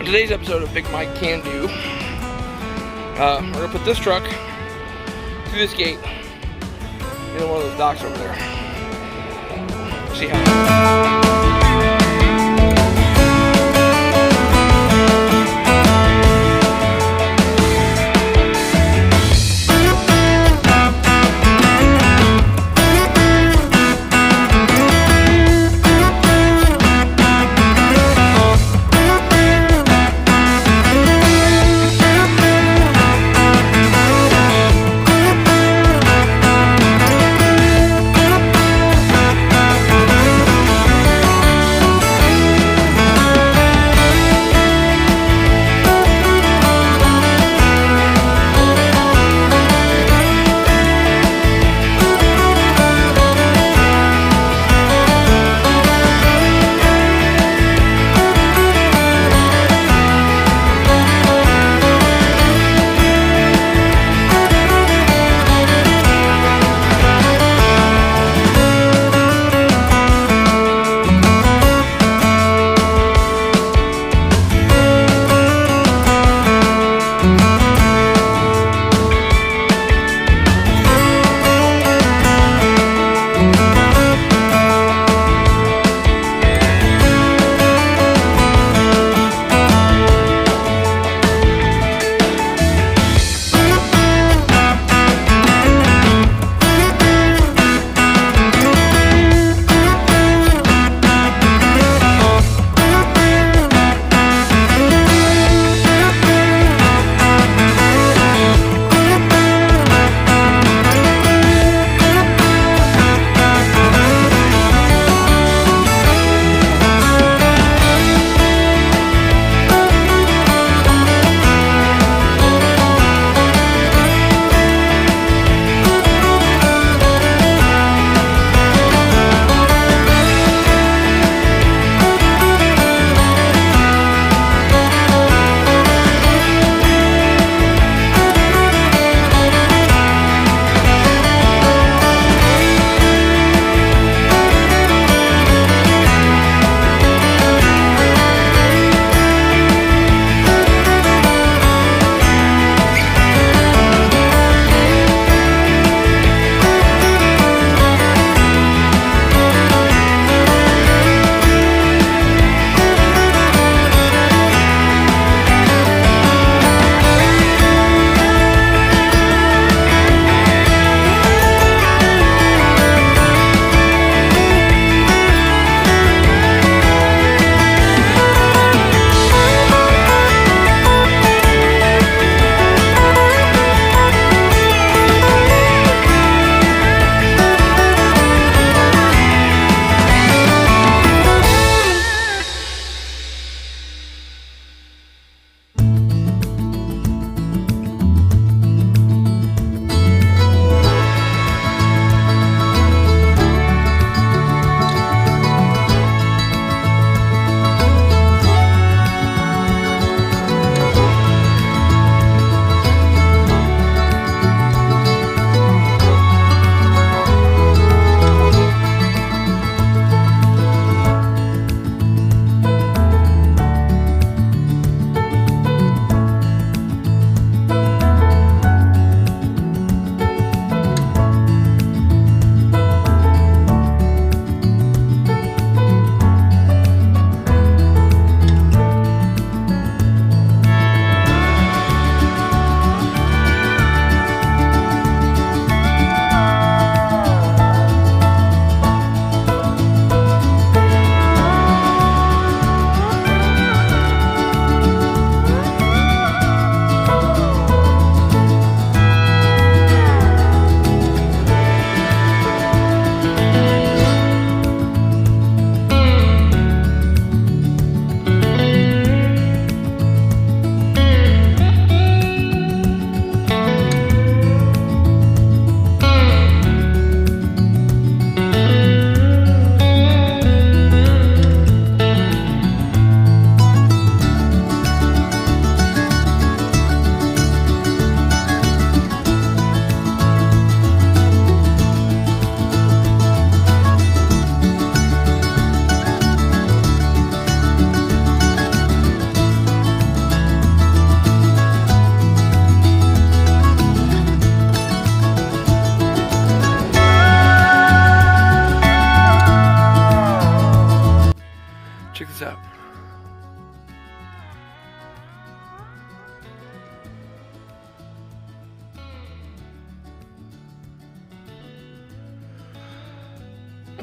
Today's episode of Big Mike Can Do, we're gonna put this truck through this gate in one of those docks over there. See how.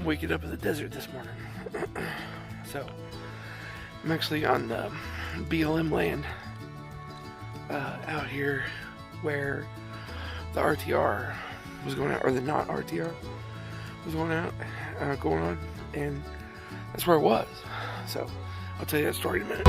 I'm waking up in the desert this morning. So, I'm actually on BLM land out here where the RTR was going out, or the not RTR was going on, and that's where it was. So, I'll tell you that story in a minute.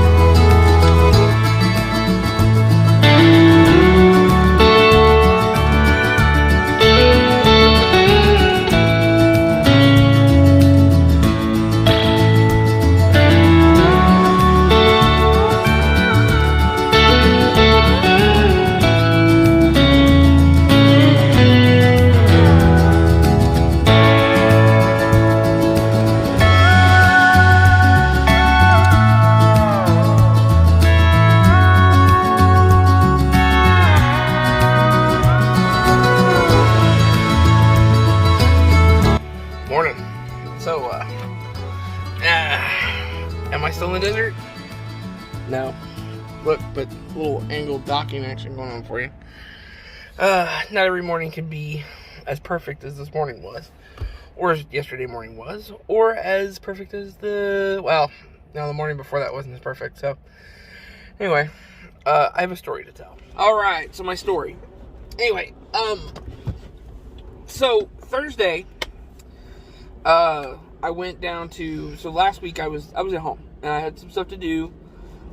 Morning. So, am I still in the desert? No. Look, but a little angled docking action going on for you. Not every morning can be as perfect as this morning was, or as yesterday morning was, or as perfect as the morning before that wasn't as perfect. So, anyway, I have a story to tell. Alright, so my story. Anyway, so Thursday, I went down to, so last week I was at home, and I had some stuff to do,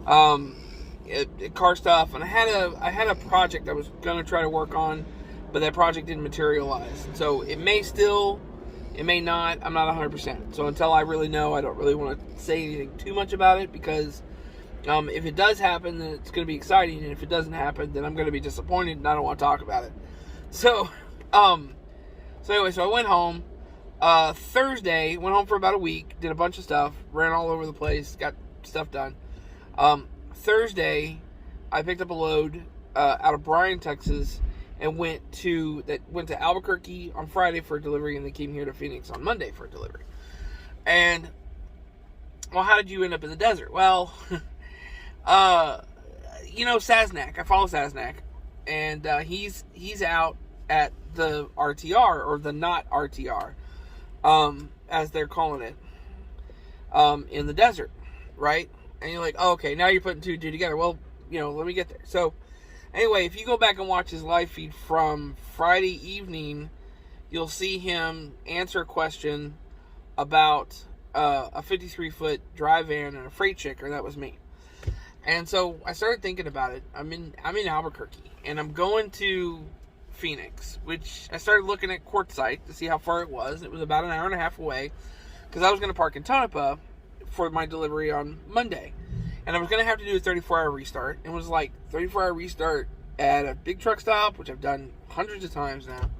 car stuff, and I had a project I was gonna try to work on, but that project didn't materialize. So it may not, I'm not 100%. So until I really know, I don't really want to say anything too much about it, because if it does happen, then it's gonna be exciting, and if it doesn't happen, then I'm gonna be disappointed, and I don't want to talk about it. So, anyway, so I went home. Thursday, went home for about a week, did a bunch of stuff, ran all over the place, got stuff done. Thursday, I picked up a load out of Bryan, Texas, and went to Albuquerque on Friday for a delivery, and then came here to Phoenix on Monday for a delivery. And, well, how did you end up in the desert? Well, Sasnak, I follow Sasnak, and he's out at the RTR, or the not RTR, as they're calling it, in the desert, right? And you're like, oh, okay, now you're putting two and two together. Well, let me get there. So, anyway, if you go back and watch his live feed from Friday evening, you'll see him answer a question about a 53-foot dry van and a freight checker. That was me. And so I started thinking about it. I'm in Albuquerque, and I'm going to Phoenix, which I started looking at Quartzsite to see how far it was. It was about an hour and a half away, because I was going to park in Tonopah for my delivery on Monday, and I was going to have to do a 34-hour restart. It was like 34-hour restart at a big truck stop, which I've done hundreds of times now,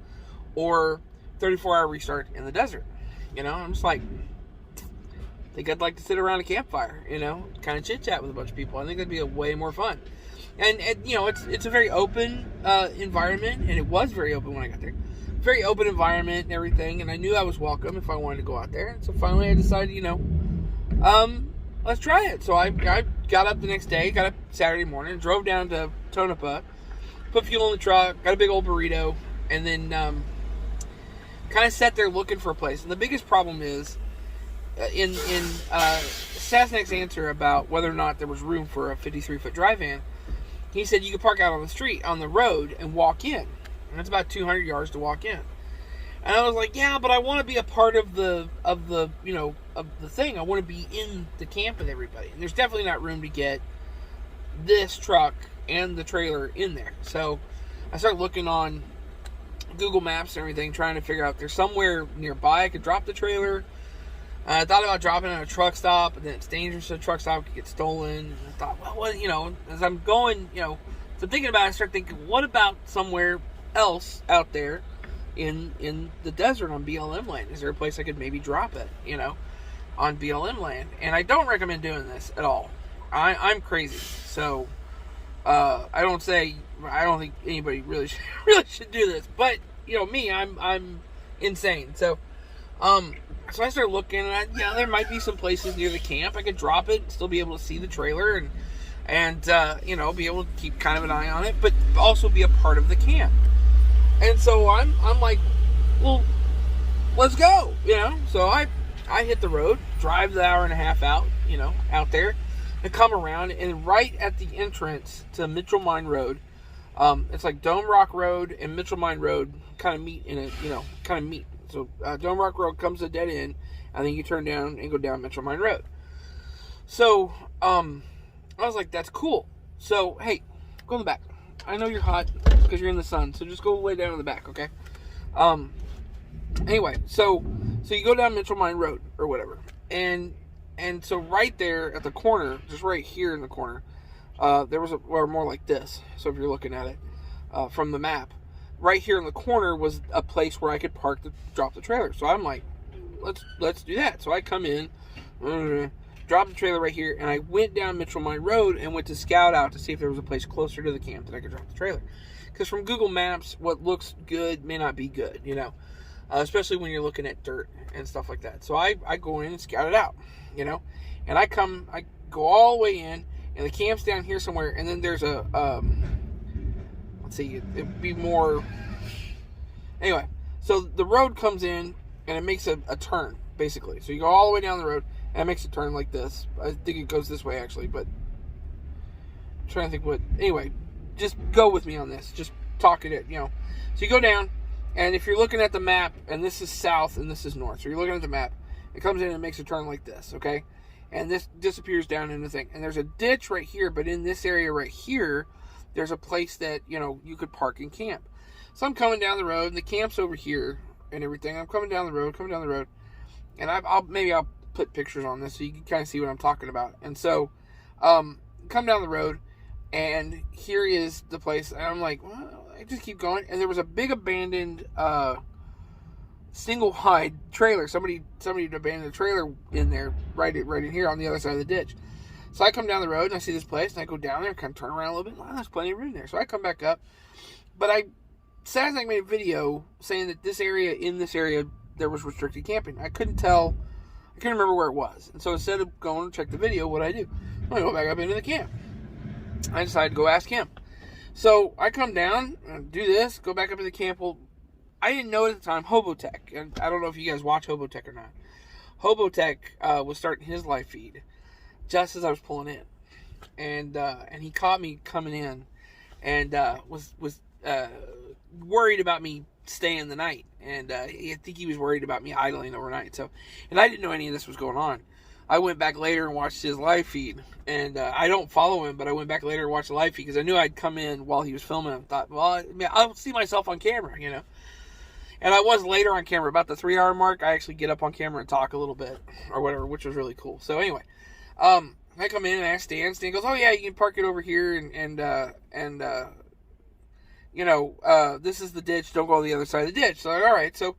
or 34-hour restart in the desert. I'm just like, I think I'd like to sit around a campfire, kind of chit chat with a bunch of people. I think that'd be a way more fun. And it's a very open environment, and it was very open when I got there. Very open environment and everything, and I knew I was welcome if I wanted to go out there. And so finally I decided, let's try it. So I got up the next day, got up Saturday morning, drove down to Tonopah, put fuel in the truck, got a big old burrito, and then kind of sat there looking for a place. And the biggest problem is, in Sasnak's answer about whether or not there was room for a 53-foot dry van, he said you could park out on the street, on the road, and walk in. And it's about 200 yards to walk in. And I was like, yeah, but I want to be a part of the thing. I want to be in the camp with everybody. And there's definitely not room to get this truck and the trailer in there. So I started looking on Google Maps and everything, trying to figure out if there's somewhere nearby I could drop the trailer. I thought about dropping it at a truck stop, and then it's dangerous at a truck stop, it could get stolen. And I thought, well, what, as I'm going, so thinking about it, I started thinking, what about somewhere else out there in the desert on BLM land? Is there a place I could maybe drop it, on BLM land? And I don't recommend doing this at all. I'm crazy, so I don't think anybody really should do this. But me, I'm insane. So I started looking, and there might be some places near the camp I could drop it, still be able to see the trailer, and be able to keep kind of an eye on it, but also be a part of the camp. And so I'm like, well, let's go, So I I hit the road, drive the hour and a half out, out there, and come around, and right at the entrance to Mitchell Mine Road, it's like Dome Rock Road and Mitchell Mine Road kind of meet in it, kind of meet. So Dome Rock Road comes to a dead end, and then you turn down and go down Mitchell Mine Road. So I was like, that's cool. So hey, go in the back. I know you're hot because you're in the sun, so just go way down in the back, okay? Anyway, so you go down Mitchell Mine Road or whatever, and so right there at the corner, just right here in the corner, there was or more like this. So if you're looking at it from the map, right here in the corner was a place where I could drop the trailer. So I'm like, let's do that. So I come in, drop the trailer right here, and I went down Mitchell Mine Road and went to scout out to see if there was a place closer to the camp that I could drop the trailer. Because from Google Maps, what looks good may not be good, especially when you're looking at dirt and stuff like that. So I go in and scout it out, and I go all the way in, and the camp's down here somewhere, and then there's a, let's see, it'd be more, anyway, so the road comes in, and it makes a turn, basically. So you go all the way down the road, and it makes a turn like this. I think it goes this way, actually, but I'm trying to think what, anyway, just go with me on this, just talking it, So you go down, and if you're looking at the map, and this is south, and this is north, so you're looking at the map, it comes in and makes a turn like this, okay? And this disappears down in the thing. And there's a ditch right here, but in this area right here, there's a place that, you could park and camp. So I'm coming down the road, and the camp's over here and everything. I'm coming down the road, and I'll put pictures on this so you can kind of see what I'm talking about. And so, come down the road, and here is the place, and I'm like, well, I just keep going, and there was a big abandoned, single wide trailer. Somebody abandoned a trailer in there, right in here on the other side of the ditch. So I come down the road and I see this place, and I go down there and kind of turn around a little bit. Wow, there's plenty of room there. So I come back up, but Sazak made a video saying that in this area there was restricted camping. I couldn't remember where it was, and so instead of going to check the video, what I do? I go back up into the camp. I decided to go ask him. So I come down and do this, go back up to the camp. Well, I didn't know at the time Hobotech, and I don't know if you guys watch Hobotech or not. Hobotech was starting his live feed just as I was pulling in, and he caught me coming in, and was worried about me staying the night, and I think he was worried about me idling overnight. So, and I didn't know any of this was going on. I went back later and watched his live feed, and I don't follow him, but I went back later and watched the live feed because I knew I'd come in while he was filming. I thought, well, I'll see myself on camera, And I was later on camera, about the 3-hour mark. I actually get up on camera and talk a little bit or whatever, which was really cool. So anyway, I come in and ask Stan. Stan goes, "Oh yeah, you can park it over here, and this is the ditch. Don't go to the other side of the ditch." So all right, so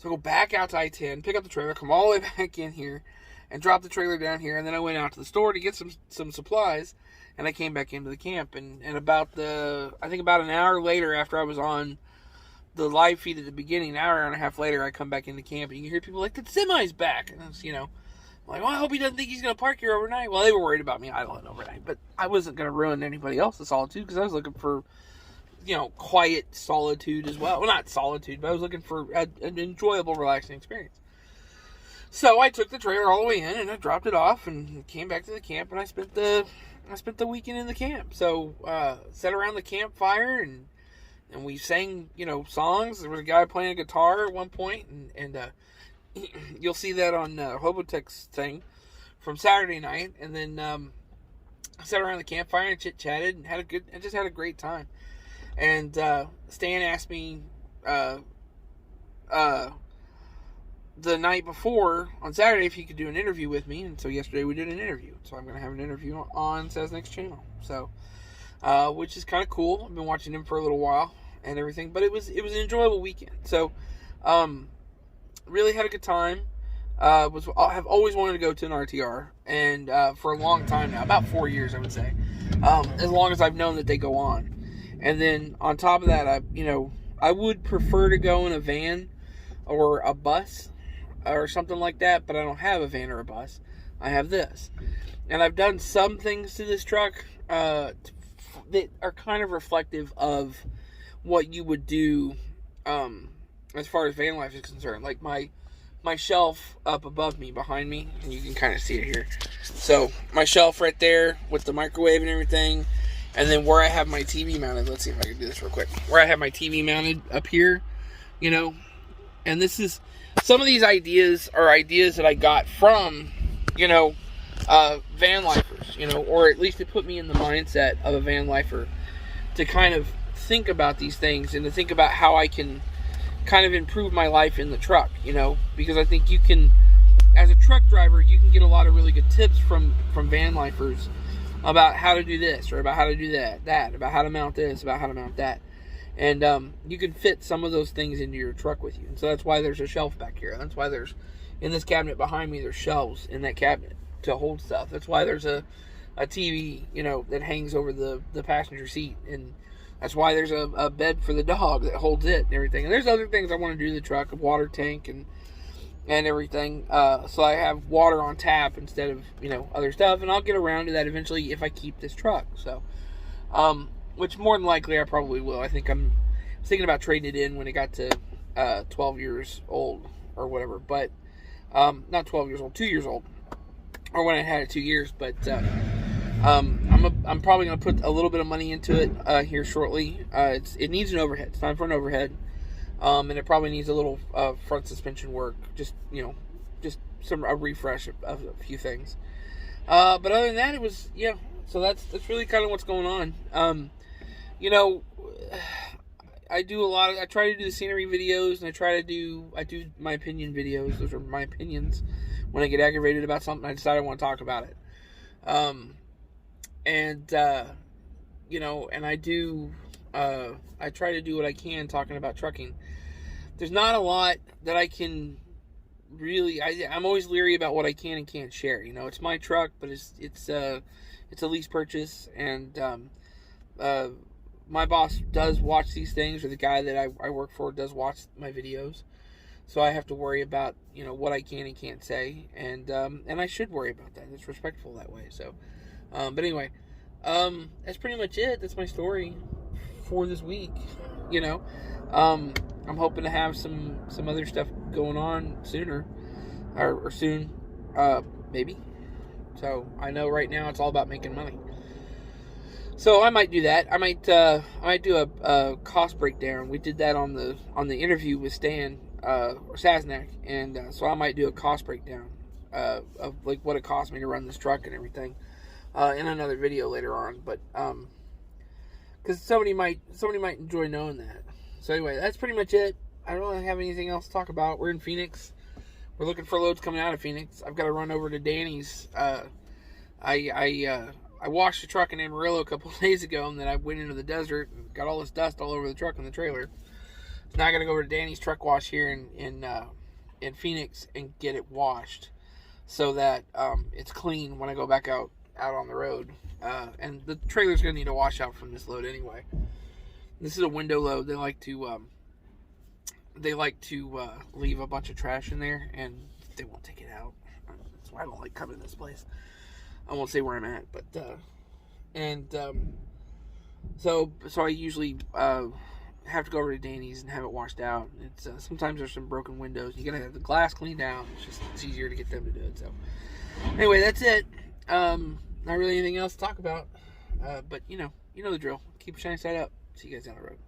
go back out to I-10, pick up the trailer, come all the way back in here, and drop the trailer down here. And then I went out to the store to get some supplies, and I came back into the camp. And about an hour later, after I was on the live feed at the beginning, an hour and a half later, I come back into camp, and you can hear people like, "The semi's back," and it's, I'm like, well, I hope he doesn't think he's going to park here overnight. Well, they were worried about me idling overnight, but I wasn't going to ruin anybody else's solitude because I was looking for, quiet solitude as well. Well, not solitude, but I was looking for an enjoyable, relaxing experience. So I took the trailer all the way in, and I dropped it off, and came back to the camp, and I spent the weekend in the camp. So sat around the campfire, and we sang, songs. There was a guy playing a guitar at one point, and you'll see that on Hobotech's thing from Saturday night. And then I sat around the campfire and chit-chatted and just had a great time. And Stan asked me the night before on Saturday if he could do an interview with me, and so yesterday we did an interview. So I'm going to have an interview on Sazak's channel. So which is kind of cool. I've been watching him for a little while and everything, but it was an enjoyable weekend. So really had a good time. I have always wanted to go to an RTR, and for a long time now, about 4 years I would say, as long as I've known that they go on. And then on top of that, I would prefer to go in a van or a bus or something like that, but I don't have a van or a bus. I have this, and I've done some things to this truck that are kind of reflective of what you would do as far as van life is concerned. Like my my shelf up above me, behind me, and you can kind of see it here. So my shelf right there with the microwave and everything, and then where I have my TV mounted. Let's see if I can do this real quick. Where I have my TV mounted up here, you know, and this is, some of these ideas are ideas that I got from, you know, van lifers, you know, or at least it put me in the mindset of a van lifer to kind of think about these things and to think about how I can kind of improve my life in the truck, you know, because I think you can, as a truck driver, you can get a lot of really good tips from van lifers about how to do this or about how to do that, about how to mount this, about how to mount that. And you can fit some of those things into your truck with you. And so that's why there's a shelf back here. That's why there's, in this cabinet behind me, there's shelves in that cabinet to hold stuff. That's why there's a TV, you know, that hangs over the passenger seat. And that's why there's a bed for the dog that holds it and everything. And there's other things I want to do to the truck, a water tank and everything. So I have water on tap instead of, you know, other stuff. And I'll get around to that eventually if I keep this truck. So, which more than likely I probably will. I think I was thinking about trading it in when it got to 12 years old or whatever. But not 12 years old, 2 years old. Or when I had it 2 years. But I'm probably going to put a little bit of money into it here shortly. It needs an overhead. It's time for an overhead. And it probably needs a little front suspension work. Just, you know, just a refresh of a few things. But other than that, it was, yeah. So that's really kind of what's going on. You know, I try to do the scenery videos, and I do my opinion videos. Those are my opinions. When I get aggravated about something, I decide I want to talk about it. You know, and I try to do what I can talking about trucking. There's not a lot that I can really, I'm always leery about what I can and can't share. You know, it's my truck, but it's a lease purchase, and my boss does watch these things, or the guy that I work for does watch my videos. So I have to worry about, you know, what I can and can't say, and I should worry about that. It's respectful that way. So, but anyway, that's pretty much it. That's my story for this week. You know, I'm hoping to have some other stuff going on sooner, or soon, maybe. So I know right now it's all about making money. So I might do that. I might do a cost breakdown. We did that on the interview with Stan or Sasnak, and so I might do a cost breakdown of like what it cost me to run this truck and everything in another video later on. But because somebody might enjoy knowing that. So anyway, that's pretty much it. I don't really have anything else to talk about. We're in Phoenix. We're looking for loads coming out of Phoenix. I've got to run over to Danny's. I washed the truck in Amarillo a couple of days ago, and then I went into the desert and got all this dust all over the truck and the trailer. So now I got to go over to Danny's truck wash here in Phoenix and get it washed so that it's clean when I go back out on the road. And the trailer's going to need a wash out from this load anyway. This is a window load. They like to leave a bunch of trash in there, and they won't take it out. That's why I don't like coming to this place. I won't say where I'm at, but so I usually have to go over to Danny's and have it washed out. It's sometimes there's some broken windows. You gotta have the glass cleaned out. It's easier to get them to do it. So anyway, that's it. Not really anything else to talk about. But you know the drill. Keep your shiny side up. See you guys down the road.